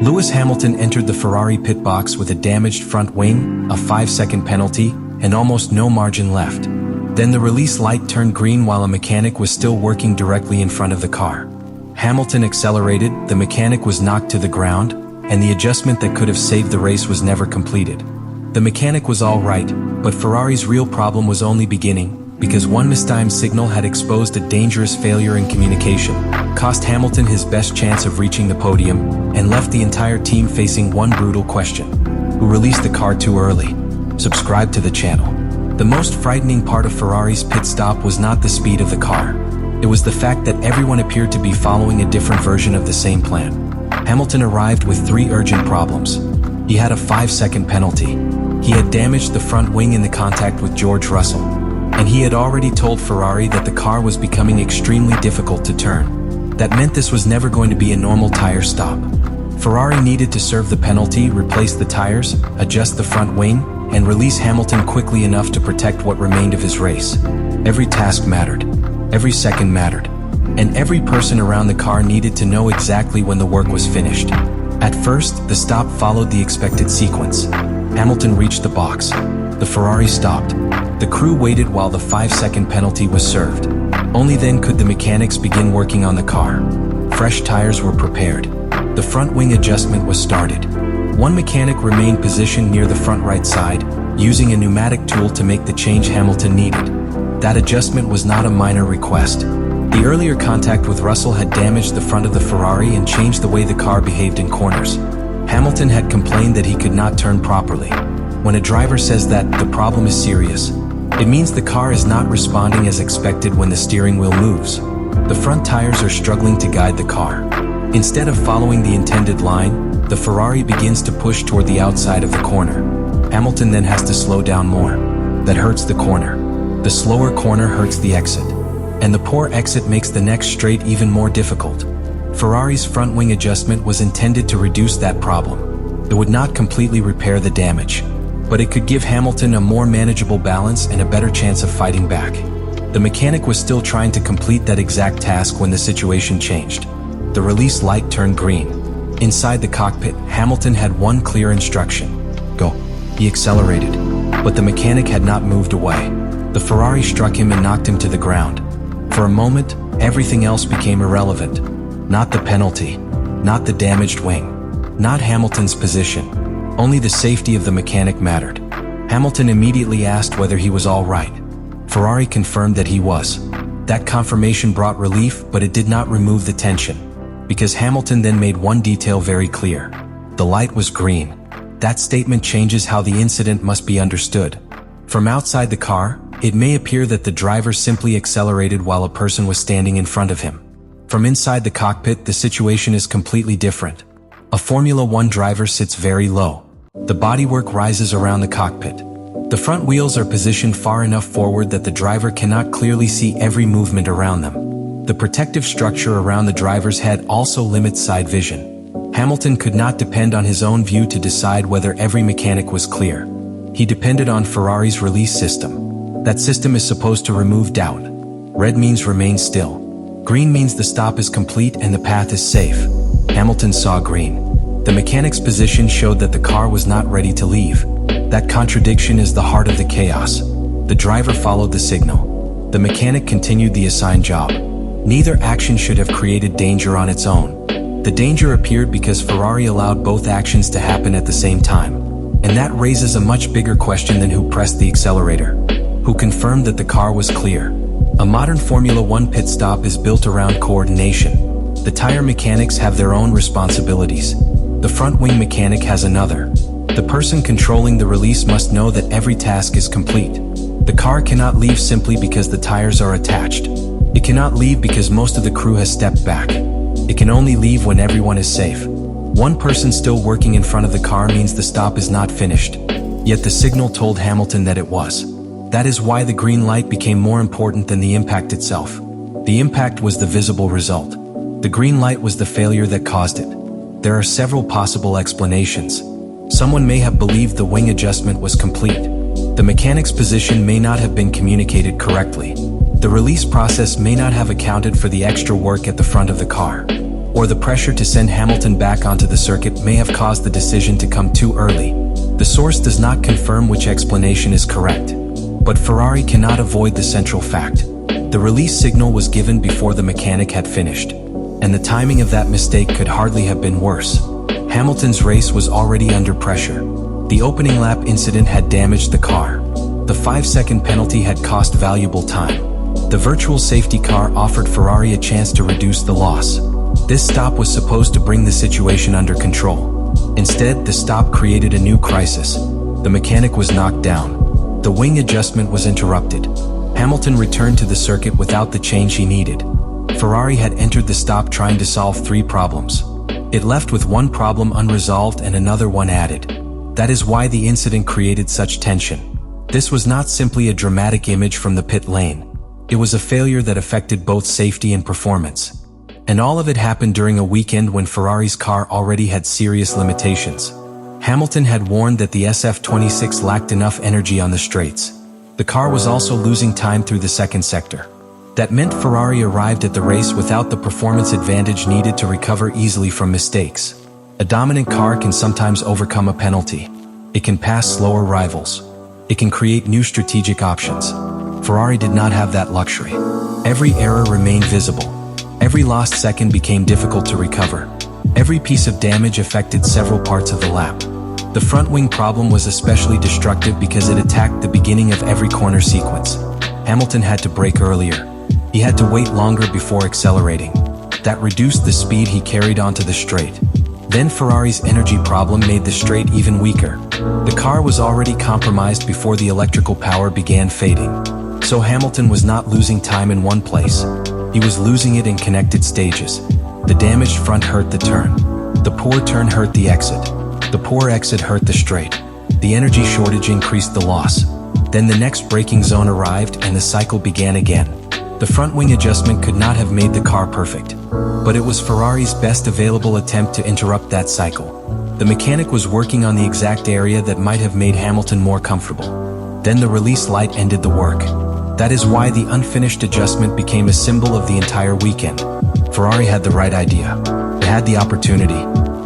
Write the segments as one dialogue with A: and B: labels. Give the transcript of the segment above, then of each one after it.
A: Lewis Hamilton entered the Ferrari pit box with a damaged front wing, a 5-second penalty, and almost no margin left. Then the release light turned green while a mechanic was still working directly in front of the car. Hamilton accelerated, the mechanic was knocked to the ground, and the adjustment that could have saved the race was never completed. The mechanic was all right, but Ferrari's real problem was only beginning, because one mistimed signal had exposed a dangerous failure in communication, cost Hamilton his best chance of reaching the podium, and left the entire team facing one brutal question: who released the car too early? Subscribe to the channel. The most frightening part of Ferrari's pit stop was not the speed of the car. It was the fact that everyone appeared to be following a different version of the same plan. Hamilton arrived with 3 urgent problems. He had a 5-second penalty. He had damaged the front wing in the contact with George Russell. And he had already told Ferrari that the car was becoming extremely difficult to turn. That meant this was never going to be a normal tire stop. Ferrari needed to serve the penalty, replace the tires, adjust the front wing, and release Hamilton quickly enough to protect what remained of his race. Every task mattered. Every second mattered. And every person around the car needed to know exactly when the work was finished. At first, the stop followed the expected sequence. Hamilton reached the box. The Ferrari stopped. The crew waited while the 5-second penalty was served. Only then could the mechanics begin working on the car. Fresh tires were prepared. The front wing adjustment was started. One mechanic remained positioned near the front right side, using a pneumatic tool to make the change Hamilton needed. That adjustment was not a minor request. The earlier contact with Russell had damaged the front of the Ferrari and changed the way the car behaved in corners. Hamilton had complained that he could not turn properly. When a driver says that, the problem is serious. It means the car is not responding as expected when the steering wheel moves. The front tires are struggling to guide the car. Instead of following the intended line, the Ferrari begins to push toward the outside of the corner. Hamilton then has to slow down more. That hurts the corner. The slower corner hurts the exit. And the poor exit makes the next straight even more difficult. Ferrari's front wing adjustment was intended to reduce that problem. It would not completely repair the damage, but it could give Hamilton a more manageable balance and a better chance of fighting back. The mechanic was still trying to complete that exact task when the situation changed. The release light turned green. Inside the cockpit, Hamilton had one clear instruction: go. He accelerated, but the mechanic had not moved away. The Ferrari struck him and knocked him to the ground. For a moment, everything else became irrelevant. Not the penalty, not the damaged wing, not Hamilton's position. Only the safety of the mechanic mattered. Hamilton immediately asked whether he was all right. Ferrari confirmed that he was. That confirmation brought relief, but it did not remove the tension. Because Hamilton then made one detail very clear. The light was green. That statement changes how the incident must be understood. From outside the car, it may appear that the driver simply accelerated while a person was standing in front of him. From inside the cockpit, the situation is completely different. A Formula One driver sits very low. The bodywork rises around the cockpit. The front wheels are positioned far enough forward that the driver cannot clearly see every movement around them. The protective structure around the driver's head also limits side vision. Hamilton could not depend on his own view to decide whether every mechanic was clear. He depended on Ferrari's release system. That system is supposed to remove doubt. Red means remain still. Green means the stop is complete and the path is safe. Hamilton saw green. The mechanic's position showed that the car was not ready to leave. That contradiction is the heart of the chaos. The driver followed the signal. The mechanic continued the assigned job. Neither action should have created danger on its own. The danger appeared because Ferrari allowed both actions to happen at the same time. And that raises a much bigger question than who pressed the accelerator. Who confirmed that the car was clear. A modern Formula One pit stop is built around coordination. The tire mechanics have their own responsibilities. The front wing mechanic has another. The person controlling the release must know that every task is complete. The car cannot leave simply because the tires are attached. It cannot leave because most of the crew has stepped back. It can only leave when everyone is safe. One person still working in front of the car means the stop is not finished. Yet the signal told Hamilton that it was. That is why the green light became more important than the impact itself. The impact was the visible result. The green light was the failure that caused it. There are several possible explanations. Someone may have believed the wing adjustment was complete. The mechanic's position may not have been communicated correctly. The release process may not have accounted for the extra work at the front of the car. or the pressure to send Hamilton back onto the circuit may have caused the decision to come too early. The source does not confirm which explanation is correct, but Ferrari cannot avoid the central fact. The release signal was given before the mechanic had finished, and the timing of that mistake could hardly have been worse. Hamilton's race was already under pressure. The opening lap incident had damaged the car. The 5-second penalty had cost valuable time. The virtual safety car offered Ferrari a chance to reduce the loss. This stop was supposed to bring the situation under control. Instead, the stop created a new crisis. The mechanic was knocked down. The wing adjustment was interrupted. Hamilton returned to the circuit without the change he needed. Ferrari had entered the stop trying to solve 3 problems. It left with one problem unresolved and another one added. That is why the incident created such tension. This was not simply a dramatic image from the pit lane. It was a failure that affected both safety and performance. And all of it happened during a weekend when Ferrari's car already had serious limitations. Hamilton had warned that the SF26 lacked enough energy on the straights. The car was also losing time through the second sector. That meant Ferrari arrived at the race without the performance advantage needed to recover easily from mistakes. A dominant car can sometimes overcome a penalty. It can pass slower rivals. It can create new strategic options. Ferrari did not have that luxury. Every error remained visible. Every lost second became difficult to recover. Every piece of damage affected several parts of the lap. The front wing problem was especially destructive because it attacked the beginning of every corner sequence. Hamilton had to brake earlier. He had to wait longer before accelerating. That reduced the speed he carried onto the straight. Then Ferrari's energy problem made the straight even weaker. The car was already compromised before the electrical power began fading. So Hamilton was not losing time in one place. He was losing it in connected stages. The damaged front hurt the turn. The poor turn hurt the exit. The poor exit hurt the straight. The energy shortage increased the loss. Then the next braking zone arrived and the cycle began again. The front wing adjustment could not have made the car perfect, but it was Ferrari's best available attempt to interrupt that cycle. The mechanic was working on the exact area that might have made Hamilton more comfortable. Then the release light ended the work. That is why the unfinished adjustment became a symbol of the entire weekend. Ferrari had the right idea. It had the opportunity.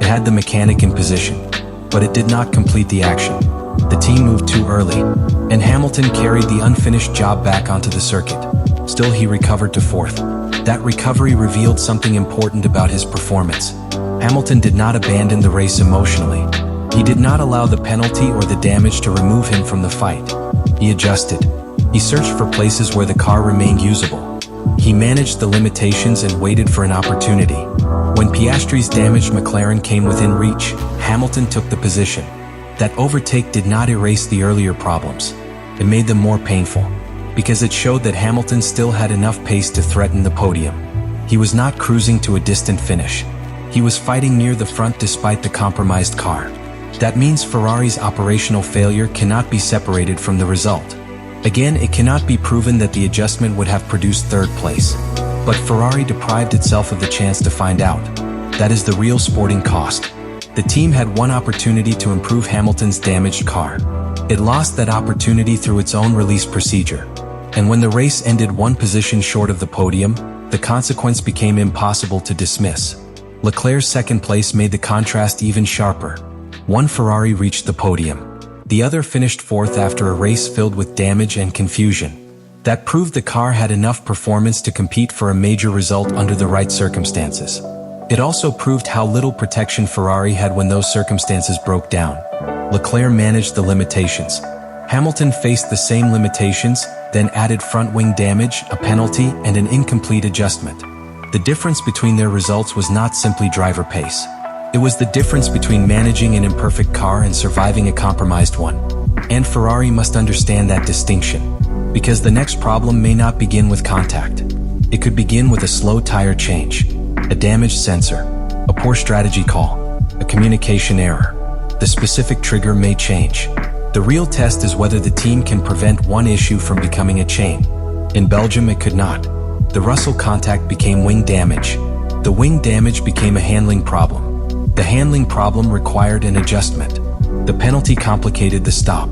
A: It had the mechanic in position, but it did not complete the action. The team moved too early, and Hamilton carried the unfinished job back onto the circuit. Still, he recovered to 4th. That recovery revealed something important about his performance. Hamilton did not abandon the race emotionally. He did not allow the penalty or the damage to remove him from the fight. He adjusted. He searched for places where the car remained usable. He managed the limitations and waited for an opportunity. When Piastri's damaged McLaren came within reach, Hamilton took the position. That overtake did not erase the earlier problems. It made them more painful, because it showed that Hamilton still had enough pace to threaten the podium. He was not cruising to a distant finish. He was fighting near the front despite the compromised car. That means Ferrari's operational failure cannot be separated from the result. Again, it cannot be proven that the adjustment would have produced 3rd place. But Ferrari deprived itself of the chance to find out. That is the real sporting cost. The team had one opportunity to improve Hamilton's damaged car. It lost that opportunity through its own release procedure. And when the race ended 1 position short of the podium, the consequence became impossible to dismiss. Leclerc's 2nd place made the contrast even sharper. One Ferrari reached the podium. The other finished 4th after a race filled with damage and confusion. That proved the car had enough performance to compete for a major result under the right circumstances. It also proved how little protection Ferrari had when those circumstances broke down. Leclerc managed the limitations. Hamilton faced the same limitations, then added front wing damage, a penalty, and an incomplete adjustment. The difference between their results was not simply driver pace. It was the difference between managing an imperfect car and surviving a compromised one. And Ferrari must understand that distinction, because the next problem may not begin with contact. It could begin with a slow tire change, a damaged sensor, a poor strategy call, a communication error. The specific trigger may change. The real test is whether the team can prevent one issue from becoming a chain. In Belgium, it could not. The Russell contact became wing damage. The wing damage became a handling problem. The handling problem required an adjustment. The penalty complicated the stop.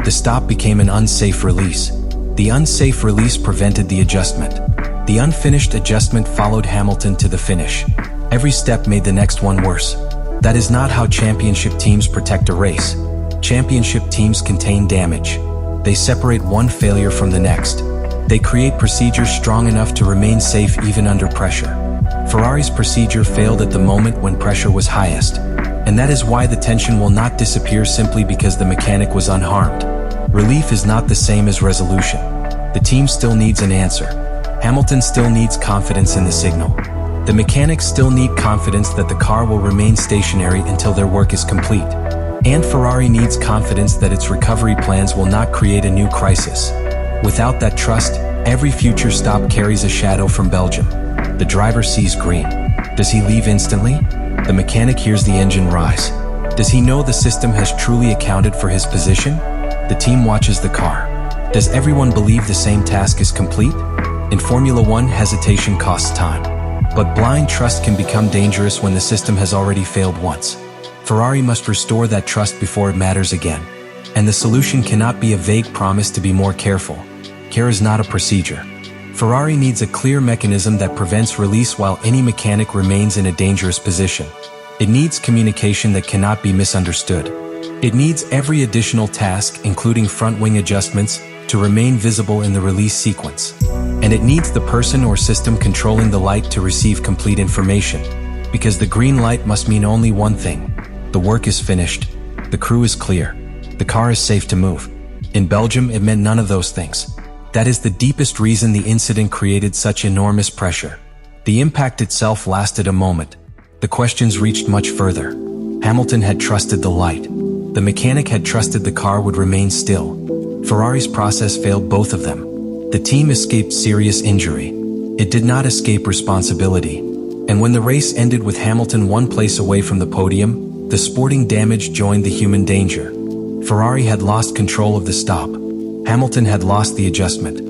A: The stop became an unsafe release. The unsafe release prevented the adjustment. The unfinished adjustment followed Hamilton to the finish. Every step made the next one worse. That is not how championship teams protect a race. Championship teams contain damage. They separate one failure from the next. They create procedures strong enough to remain safe even under pressure. Ferrari's procedure failed at the moment when pressure was highest. And that is why the tension will not disappear simply because the mechanic was unharmed. Relief is not the same as resolution. The team still needs an answer. Hamilton still needs confidence in the signal. The mechanics still need confidence that the car will remain stationary until their work is complete. And Ferrari needs confidence that its recovery plans will not create a new crisis. Without that trust, every future stop carries a shadow from Belgium. The driver sees green. Does he leave instantly? The mechanic hears the engine rise. Does he know the system has truly accounted for his position? The team watches the car. Does everyone believe the same task is complete? In Formula One, hesitation costs time. But blind trust can become dangerous when the system has already failed once. Ferrari must restore that trust before it matters again. And the solution cannot be a vague promise to be more careful. Care is not a procedure. Ferrari needs a clear mechanism that prevents release while any mechanic remains in a dangerous position. It needs communication that cannot be misunderstood. It needs every additional task, including front wing adjustments, to remain visible in the release sequence. And it needs the person or system controlling the light to receive complete information. Because the green light must mean only one thing. The work is finished. The crew is clear. The car is safe to move. In Belgium, it meant none of those things. That is the deepest reason the incident created such enormous pressure. The impact itself lasted a moment. The questions reached much further. Hamilton had trusted the light. The mechanic had trusted the car would remain still. Ferrari's process failed both of them. The team escaped serious injury. It did not escape responsibility. And when the race ended with Hamilton one place away from the podium, the sporting damage joined the human danger. Ferrari had lost control of the stop. Hamilton had lost the adjustment.